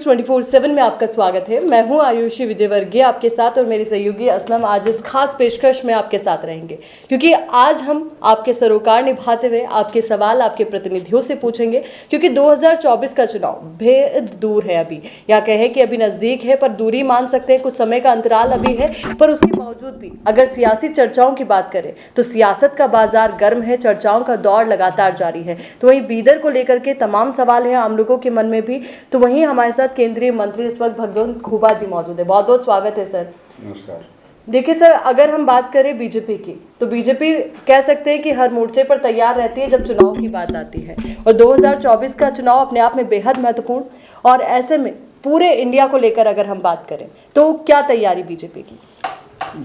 24/7 में आपका स्वागत है। मैं हूं आयुषी विजयवर्गीय आपके साथ और मेरी सहयोगी असलम आज इस खास पेशकश में आपके साथ रहेंगे क्योंकि आज हम आपके सरोकार निभाते हुए आपके सवाल आपके प्रतिनिधियों से पूछेंगे क्योंकि 2024 का चुनाव बेहद दूर है अभी, या कहें कि अभी नज़दीक है पर दूरी मान सकते हैं, कुछ समय का अंतराल अभी है। पर उसके बावजूद भी अगर सियासी चर्चाओं की बात करें तो सियासत का बाजार गर्म है, चर्चाओं का दौर लगातार जारी है। तो वहीं बीदर को लेकर के तमाम सवाल हैं आम लोगों के मन में भी। तो वहीं हमारे साथ केंद्रीय मंत्री इस वक्त भगवंत खुबा जी मौजूद है। बहुत बहुत स्वागत है सर। नमस्कार। देखिए सर, अगर हम बात करें बीजेपी की तो बीजेपी कह सकते हैं कि हर मोर्चे पर तैयार रहती है जब चुनाव की बात आती है, और 2024 का चुनाव अपने आप में बेहद महत्वपूर्ण, और ऐसे में पूरे इंडिया को लेकर अगर हम बात करें तो क्या तैयारी बीजेपी की?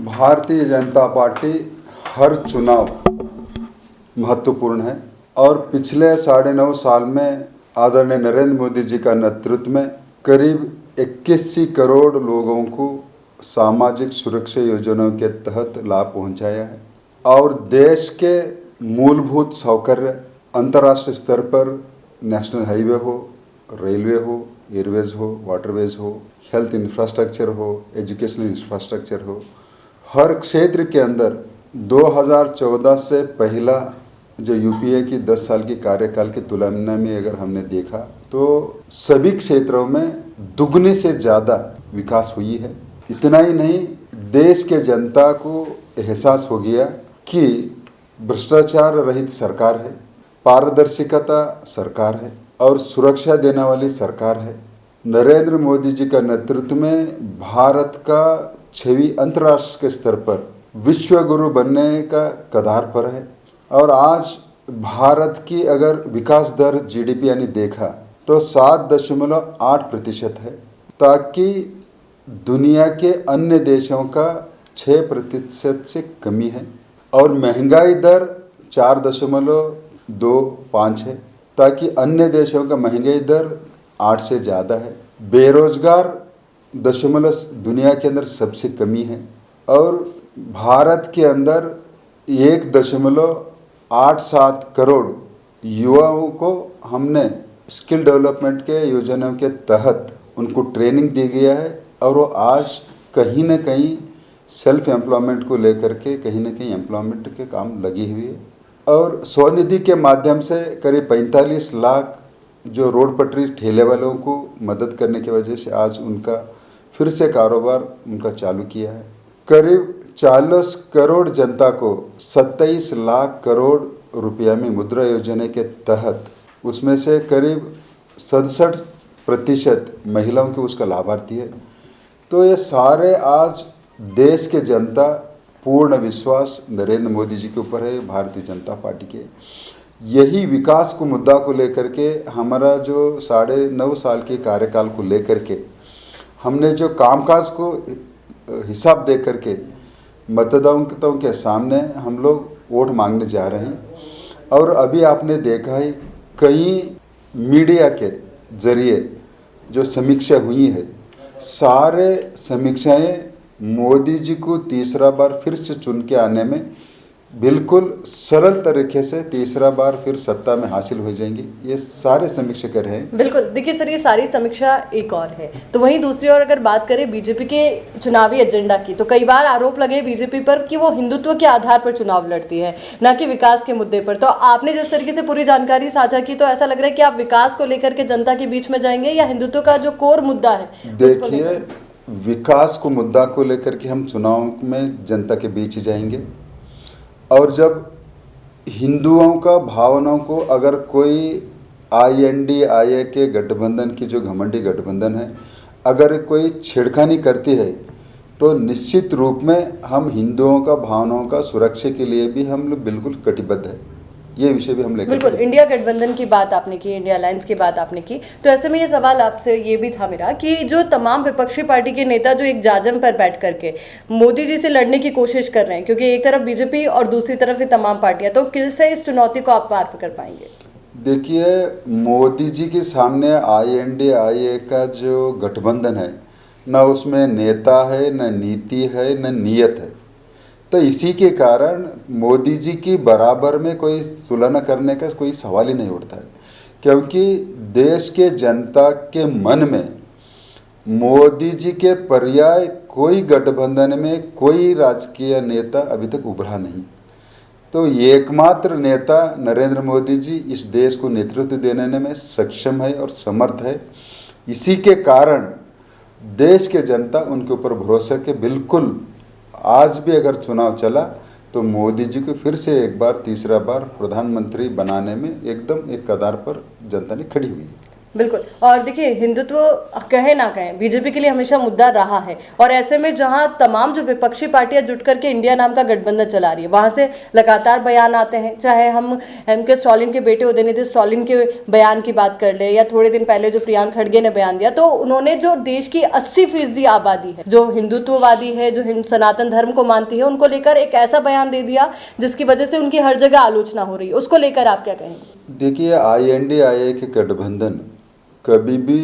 भारतीय जनता पार्टी हर चुनाव महत्वपूर्ण है और पिछले 9.5 साल में आदरणीय नरेंद्र मोदी जी का नेतृत्व में करीब 21 करोड़ लोगों को सामाजिक सुरक्षा योजनाओं के तहत लाभ पहुंचाया है और देश के मूलभूत सौकर्य अंतर्राष्ट्रीय स्तर पर नेशनल हाईवे हो, रेलवे हो, एयरवेज हो, वाटरवेज हो, हेल्थ इंफ्रास्ट्रक्चर हो, एजुकेशनल इंफ्रास्ट्रक्चर हो, हर क्षेत्र के अंदर 2014 से पहला जो यूपीए की 10 साल की कार्यकाल की तुलना में अगर हमने देखा तो सभी क्षेत्रों में दुगने से ज़्यादा विकास हुई है। इतना ही नहीं, देश के जनता को एहसास हो गया कि भ्रष्टाचार रहित सरकार है, पारदर्शिता सरकार है और सुरक्षा देने वाली सरकार है। नरेंद्र मोदी जी का नेतृत्व में भारत का छवि अंतर्राष्ट्रीय के स्तर पर विश्व गुरु बनने का कगार पर है। और आज भारत की अगर विकास दर जीडीपी यानी देखा तो 7.8% है, ताकि दुनिया के अन्य देशों का 6% से कमी है, और महंगाई दर 4.25 है, ताकि अन्य देशों का महंगाई दर 8 से ज़्यादा है। बेरोजगार दशमलव दुनिया के अंदर सबसे कमी है, और भारत के अंदर 1.87 करोड़ युवाओं को हमने स्किल डेवलपमेंट के योजनाओं के तहत उनको ट्रेनिंग दी गया है, और वो आज कहीं न कहीं सेल्फ एम्प्लॉयमेंट को लेकर के कहीं न कहीं एम्प्लॉयमेंट के काम लगी हुई है। और स्वनिधि के माध्यम से करीब 45 लाख जो रोड पटरी ठेले वालों को मदद करने की वजह से आज उनका फिर से कारोबार उनका चालू किया है। करीब 40 करोड़ जनता को 27 लाख करोड़ रुपया में मुद्रा योजना के तहत उसमें से करीब 67% महिलाओं के उसका लाभार्थी है। तो ये सारे आज देश के जनता पूर्ण विश्वास नरेंद्र मोदी जी के ऊपर है, भारतीय जनता पार्टी के। यही विकास को मुद्दा को लेकर के हमारा जो 9.5 साल के कार्यकाल को लेकर के हमने जो कामकाज को हिसाब दे करके मतदाताओं के सामने हम लोग वोट मांगने जा रहे हैं। और अभी आपने देखा है कई मीडिया के जरिए जो समीक्षा हुई है, सारे समीक्षाएं मोदी जी को तीसरा बार फिर से चुन के आने में बिल्कुल सरल तरीके से तीसरा बार फिर सत्ता में हासिल हो जाएंगे, ये सारे समीक्षक रहे हैं। बिल्कुल, देखिए सर, ये सारी समीक्षा एक और है। तो वहीं दूसरी ओर अगर बात करें बीजेपी के चुनावी एजेंडा की, तो कई बार आरोप लगे बीजेपी पर कि वो हिंदुत्व के आधार पर चुनाव लड़ती है, ना कि विकास के मुद्दे पर। तो आपने जिस तरीके से पूरी जानकारी साझा की तो ऐसा लग रहा है कि आप विकास को लेकर के जनता के बीच में जाएंगे या हिंदुत्व का जो कोर मुद्दा है? देखिए, विकास को मुद्दा को लेकर के हम चुनाव में जनता के बीच ही जाएंगे, और जब हिंदुओं का भावनाओं को अगर कोई INDIA के गठबंधन की जो घमंडी गठबंधन है अगर कोई छेड़खानी करती है तो निश्चित रूप में हम हिंदुओं का भावनाओं का सुरक्षा के लिए भी हम लोग बिल्कुल कटिबद्ध है। ये विषय भी हम लेकर बिल्कुल, इंडिया गठबंधन की बात आपने की, इंडिया अलायंस की बात आपने की। तो ऐसे में ये सवाल आपसे ये भी था मेरा कि जो तमाम विपक्षी पार्टी के नेता जो एक जाजम पर बैठ करके मोदी जी से लड़ने की कोशिश कर रहे हैं, क्योंकि एक तरफ बीजेपी और दूसरी तरफ ये तमाम पार्टियां, तो किससे इस चुनौती को आप पार कर पाएंगे? देखिए, मोदी जी के सामने INDIA का जो गठबंधन है, न उसमें नेता है, न नीति है, न नीयत है। तो इसी के कारण मोदी जी की बराबर में कोई तुलना करने का कोई सवाल ही नहीं उठता है, क्योंकि देश के जनता के मन में मोदी जी के पर्याय कोई गठबंधन में कोई राजकीय नेता अभी तक उभरा नहीं। तो एकमात्र नेता नरेंद्र मोदी जी इस देश को नेतृत्व देने में सक्षम है और समर्थ है। इसी के कारण देश के जनता उनके ऊपर भरोसा के बिल्कुल आज भी अगर चुनाव चला तो मोदी जी को फिर से एक बार तीसरा बार प्रधानमंत्री बनाने में एकदम एक कगार पर जनता ने खड़ी हुई है। बिल्कुल। और देखिए, हिंदुत्व कहे ना कहें, बीजेपी के लिए हमेशा मुद्दा रहा है। और ऐसे में जहां तमाम जो विपक्षी पार्टियां जुट करके इंडिया नाम का गठबंधन चला रही है, वहां से लगातार बयान आते हैं। चाहे हम एम.के. स्टालिन के बेटे उदयनिधि स्टालिन के बयान की बात कर ले, या थोड़े दिन पहले जो प्रियांक खड़गे ने बयान दिया, तो उन्होंने जो देश की 80% आबादी है जो हिंदुत्ववादी है, जो सनातन धर्म को मानती है, उनको लेकर एक ऐसा बयान दे दिया जिसकी वजह से उनकी हर जगह आलोचना हो रही है। उसको लेकर आप क्या कहेंगे? देखिए, INDIA के गठबंधन कभी भी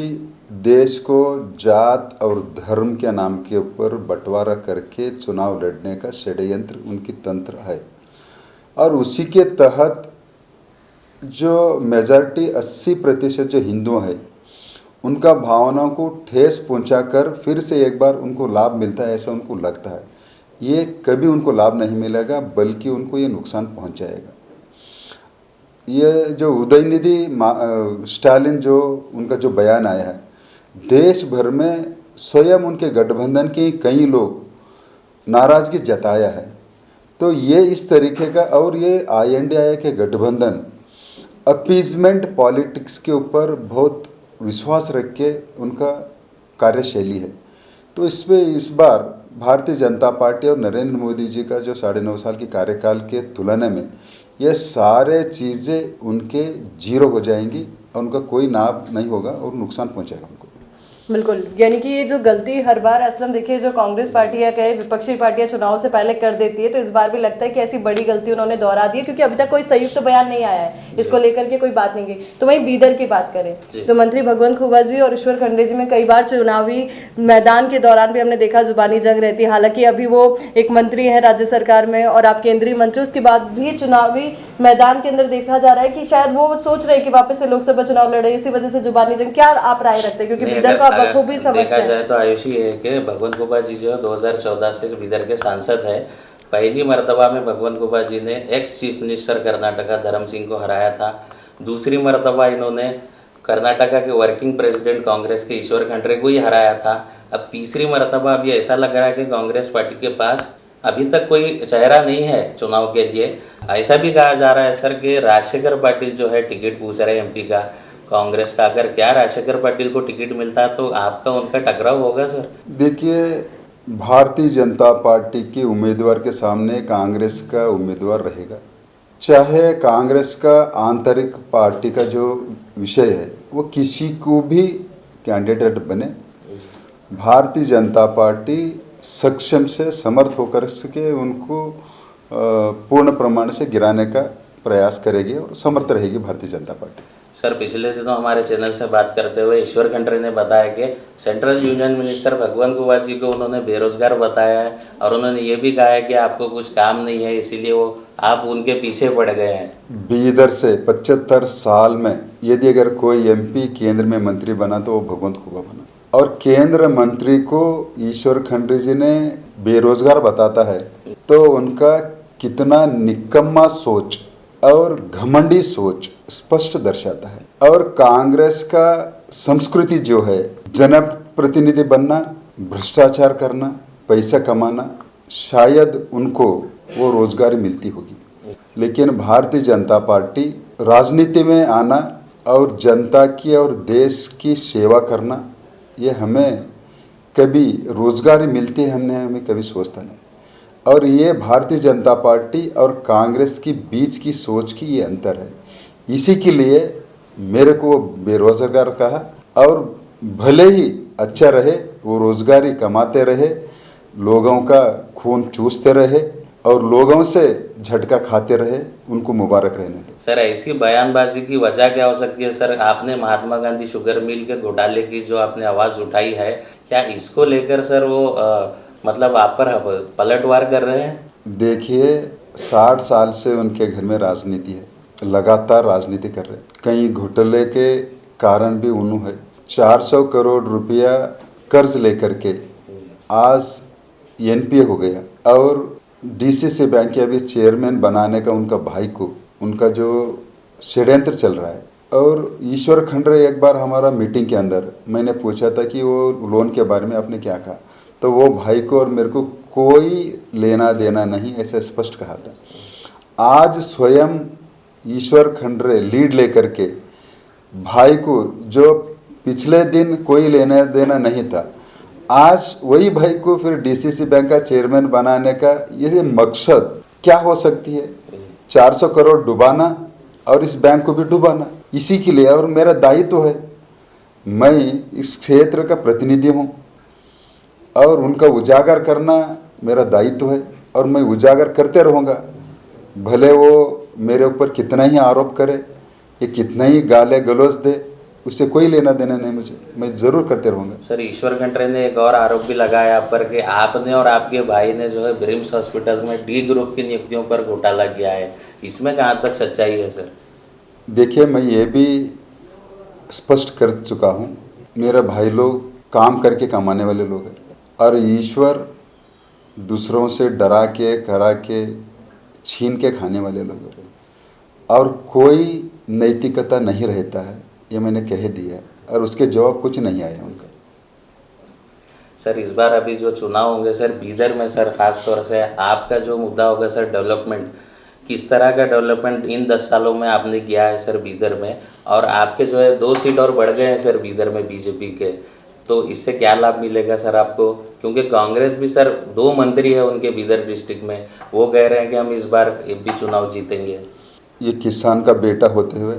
देश को जात और धर्म के नाम के ऊपर बंटवारा करके चुनाव लड़ने का षड्यंत्र उनकी तंत्र है। और उसी के तहत जो मेजॉरिटी 80% जो हिंदू है, उनका भावनाओं को ठेस पहुंचाकर फिर से एक बार उनको लाभ मिलता है, ऐसा उनको लगता है। ये कभी उनको लाभ नहीं मिलेगा, बल्कि उनको ये नुकसान पहुंचाएगा। ये जो उदयनिधि स्टालिन जो उनका जो बयान आया है, देश भर में स्वयं उनके गठबंधन के कई लोग नाराज़गी जताया है। तो ये इस तरीके का, और ये INDIA के गठबंधन अपीजमेंट पॉलिटिक्स के ऊपर बहुत विश्वास रख के उनका कार्यशैली है। तो इसमें इस बार भारतीय जनता पार्टी और नरेंद्र मोदी जी का जो 9.5 साल की कार्यकाल के तुलना में ये सारे चीज़ें उनके जीरो हो जाएंगी और उनका कोई लाभ नहीं होगा और नुकसान पहुंचेगा उनको। बिल्कुल। यानी कि ये जो गलती हर बार असलम देखिए, जो कांग्रेस पार्टी या कहे विपक्षी पार्टियां चुनाव से पहले कर देती है, तो इस बार भी लगता है कि ऐसी बड़ी गलती उन्होंने दोहरा दी है, क्योंकि अभी तक कोई संयुक्त बयान नहीं आया है, इसको लेकर के कोई बात नहीं की। तो वहीं बीदर की बात करें तो मंत्री भगवंत खुबा जी और ईश्वर खंडे जी में कई बार चुनावी मैदान के दौरान भी हमने देखा जुबानी जंग रहती है। हालांकि अभी वो एक मंत्री है राज्य सरकार में और आप केंद्रीय मंत्री, उसके बाद भी चुनावी मैदान के अंदर देखा जा रहा है कि शायद वो सोच रहे हैं कि वापस से लोकसभा चुनाव लड़े, इसी वजह से जुबानी जंग। क्या आप राय रखते हैं, क्योंकि बीदर को आप बखूबी समझते हैं? देखा जाए तो आयुषी है कि भगवंत खुबा जी जो 2014 से बीदर के सांसद है। पहली मर्तबा में भगवंत खुबा जी ने एक्स चीफ मिनिस्टर कर्नाटका धर्म सिंह को हराया था। दूसरी मर्तबा इन्होंने कर्नाटका के वर्किंग प्रेसिडेंट कांग्रेस के ईश्वर खंड्रे को ही हराया था। अब तीसरी मर्तबा अभी ऐसा लग रहा है कि कांग्रेस पार्टी के पास अभी तक कोई चेहरा नहीं है चुनाव के लिए। ऐसा भी कहा जा रहा है सर कि राजशेखर पाटिल जो है टिकट पूछ रहे हैं MP का कांग्रेस का। अगर क्या राजशेखर पाटिल को टिकट मिलता है तो आपका उनका टकराव होगा सर? देखिए, भारतीय जनता पार्टी के उम्मीदवार के सामने कांग्रेस का उम्मीदवार रहेगा। चाहे कांग्रेस का आंतरिक पार्टी का जो विषय है वो किसी को भी कैंडिडेट बने, भारतीय जनता पार्टी सक्षम से समर्थ होकर सके उनको पूर्ण प्रमाण से गिराने का प्रयास करेगी और समर्थ रहेगी भारतीय जनता पार्टी। सर, पिछले दिनों हमारे चैनल से बात करते हुए ईश्वर खंड्रे ने बताया कि सेंट्रल यूनियन मिनिस्टर भगवंत खुबा जी को उन्होंने बेरोजगार बताया है और उन्होंने ये भी कहा है कि आपको कुछ काम नहीं है, इसीलिए वो आप उनके पीछे पड़ गए हैं। बीदर से 75 साल में यदि अगर कोई MP केंद्र में मंत्री बना तो वो भगवंत खुबा बना, और केंद्र मंत्री को ईश्वर खंड्रे जी ने बेरोजगार बताता है तो उनका कितना निकम्मा सोच और घमंडी सोच स्पष्ट दर्शाता है। और कांग्रेस का संस्कृति जो है जनप्रतिनिधि बनना, भ्रष्टाचार करना, पैसा कमाना, शायद उनको वो रोजगारी मिलती होगी। लेकिन भारतीय जनता पार्टी राजनीति में आना और जनता की और देश की सेवा करना, ये हमें कभी रोजगारी मिलती है हमने हमें कभी सोचता नहीं। और ये भारतीय जनता पार्टी और कांग्रेस की बीच की सोच की ये अंतर है। इसी के लिए मेरे को बेरोजगार कहा, और भले ही अच्छा रहे वो रोजगारी कमाते रहे, लोगों का खून चूसते रहे और लोगों से झटका खाते रहे, उनको मुबारक रहने दो। सर, ऐसी बयानबाजी की वजह क्या हो सकती है सर? आपने महात्मा गांधी शुगर मिल के घोटाले की जो आपने आवाज़ उठाई है, क्या इसको लेकर सर वो मतलब आप पर पलटवार कर रहे हैं? देखिए, 60 साल से उनके घर में राजनीति है, लगातार राजनीति कर रहे हैं। कई घोटाले के कारण भी उन्होंने 400 करोड़ रुपया कर्ज लेकर के आज एनपीए हो गया और डीसीसी बैंक के अभी चेयरमैन बनाने का उनका भाई को उनका जो षड्यंत्र चल रहा है। और ईश्वर खंडरे एक बार हमारा मीटिंग के अंदर मैंने पूछा था कि वो लोन के बारे में आपने क्या कहा, तो वो भाई को और मेरे को कोई लेना देना नहीं ऐसा स्पष्ट कहा था। आज स्वयं ईश्वर खंडरे लीड लेकर के भाई को, जो पिछले दिन कोई लेना देना नहीं था, आज वही भाई को फिर डीसीसी बैंक का चेयरमैन बनाने का ये मकसद क्या हो सकती है? 400 करोड़ डुबाना और इस बैंक को भी डुबाना, इसी के लिए। और मेरा दायित्व है, मैं इस क्षेत्र का प्रतिनिधि हूँ और उनका उजागर करना मेरा दायित्व है और मैं उजागर करते रहूँगा। भले वो मेरे ऊपर कितना ही आरोप करे, ये कितना ही गाले गलौज दे, उससे कोई लेना देना नहीं मुझे, मैं ज़रूर करते रहूँगा। सर, ईश्वर खंडरे ने एक और आरोप भी लगाया आप पर कि आपने और आपके भाई ने जो है ब्रिम्स हॉस्पिटल में डी ग्रुप की नियुक्तियों पर घोटाला किया है, इसमें कहाँ तक सच्चाई है सर? देखिए, मैं ये भी स्पष्ट कर चुका हूँ, मेरे भाई लोग काम करके कमाने वाले लोग हैं और ईश्वर दूसरों से डरा के करा के छीन के खाने वाले लोग हैं और कोई नैतिकता नहीं रहता है, ये मैंने कह दिया और उसके जवाब कुछ नहीं आया उनका। सर, इस बार अभी जो चुनाव होंगे सर बीदर में, सर खास तौर से आपका जो मुद्दा होगा सर डेवलपमेंट, किस तरह का डेवलपमेंट इन 10 सालों में आपने किया है सर बीदर में? और आपके जो है 2 सीट और बढ़ गए हैं सर बीदर में बीजेपी के, तो इससे क्या लाभ मिलेगा सर आपको? क्योंकि कांग्रेस भी सर 2 मंत्री है उनके बीदर डिस्ट्रिक्ट में, वो कह रहे हैं कि हम इस बार एमपी चुनाव जीतेंगे। ये किसान का बेटा होते हुए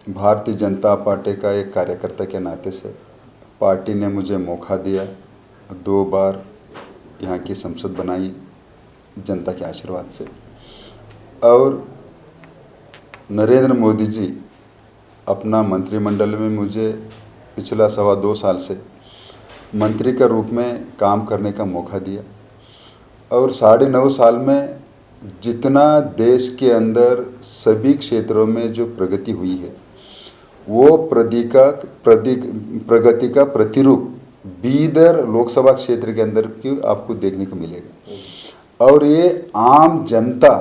भारतीय जनता पार्टी का एक कार्यकर्ता के नाते से पार्टी ने मुझे मौका दिया, 2 बार यहाँ की संसद बनाई जनता के आशीर्वाद से। और नरेंद्र मोदी जी अपना मंत्रिमंडल में मुझे पिछला 2.25 साल से मंत्री के रूप में काम करने का मौका दिया और 9.5 साल में जितना देश के अंदर सभी क्षेत्रों में जो प्रगति हुई है, वो प्रगति का प्रतिरूप बीदर लोकसभा क्षेत्र के अंदर की आपको देखने को मिलेगा। और ये आम जनता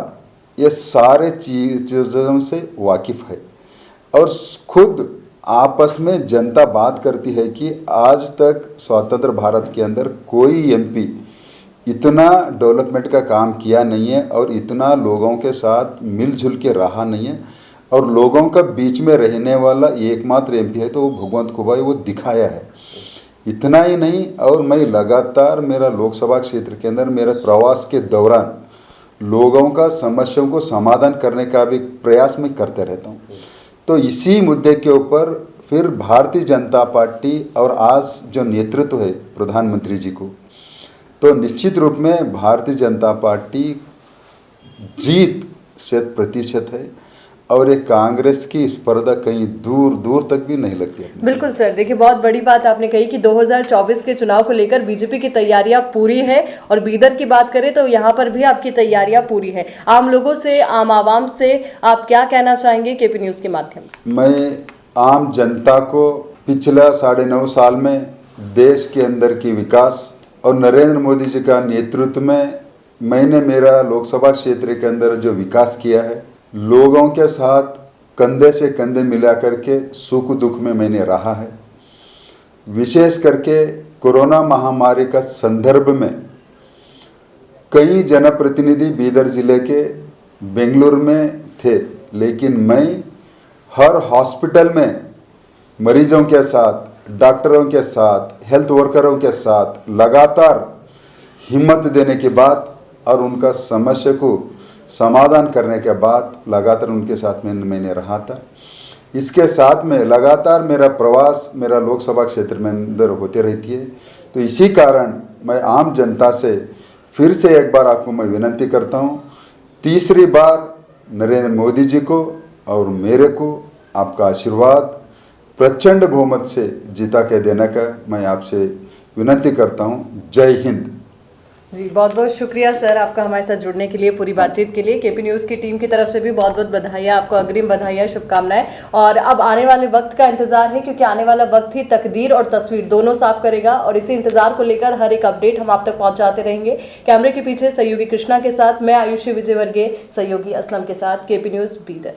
ये सारे चीज़ों से वाकिफ़ है और खुद आपस में जनता बात करती है कि आज तक स्वतंत्र भारत के अंदर कोई एमपी इतना डेवलपमेंट का काम किया नहीं है और इतना लोगों के साथ मिलजुल के रहा नहीं है और लोगों का बीच में रहने वाला एकमात्र एमपी है तो वो भगवंत खुबाई वो दिखाया है। इतना ही नहीं, और मैं लगातार मेरा लोकसभा क्षेत्र के अंदर मेरे प्रवास के दौरान लोगों का समस्याओं को समाधान करने का भी प्रयास मैं करते रहता हूँ। तो इसी मुद्दे के ऊपर फिर भारतीय जनता पार्टी और आज जो नेतृत्व है प्रधानमंत्री जी को, तो निश्चित रूप में भारतीय जनता पार्टी जीत 100% है और ये कांग्रेस की स्पर्धा कहीं दूर दूर तक भी नहीं लगती है। बिल्कुल सर, देखिए बहुत बड़ी बात आपने कही कि 2024 के चुनाव को लेकर बीजेपी की तैयारियां पूरी है और बीदर की बात करें तो यहाँ पर भी आपकी तैयारियां पूरी है। आम लोगों से, आम आवाम से आप क्या कहना चाहेंगे केपी न्यूज़ के माध्यम से? मैं आम जनता को पिछला 9.5 साल में देश के अंदर की विकास और नरेंद्र मोदी जी का नेतृत्व में मैंने मेरा लोकसभा क्षेत्र के अंदर जो विकास किया है, लोगों के साथ कंधे से कंधे मिला करके सुख दुख में मैंने रहा है। विशेष करके कोरोना महामारी का संदर्भ में कई जनप्रतिनिधि बीदर जिले के बेंगलुरु में थे, लेकिन मैं हर हॉस्पिटल में मरीजों के साथ, डॉक्टरों के साथ, हेल्थ वर्करों के साथ लगातार हिम्मत देने के बाद और उनका समस्या को समाधान करने के बाद लगातार उनके साथ में मैंने रहा था। इसके साथ में लगातार मेरा प्रवास मेरा लोकसभा क्षेत्र में अंदर होते रहती है। तो इसी कारण मैं आम जनता से फिर से एक बार आपको मैं विनती करता हूँ, तीसरी बार नरेंद्र मोदी जी को और मेरे को आपका आशीर्वाद प्रचंड बहुमत से जिता के देने का मैं आपसे विनती करता हूँ। जय हिंद। जी, बहुत बहुत शुक्रिया सर आपका हमारे साथ जुड़ने के लिए, पूरी बातचीत के लिए। केपी न्यूज़ की टीम की तरफ से भी बहुत बहुत बधाइयाँ आपको, अग्रिम बधाइयाँ, शुभकामनाएं। और अब आने वाले वक्त का इंतजार है, क्योंकि आने वाला वक्त ही तकदीर और तस्वीर दोनों साफ करेगा, और इसी इंतजार को लेकर हर एक अपडेट हम आप तक पहुंचाते रहेंगे। कैमरे के पीछे सहयोगी कृष्णा के साथ मैं आयुषी विजयवर्गीय, सहयोगी असलम के साथ, केपी न्यूज़ बीदर।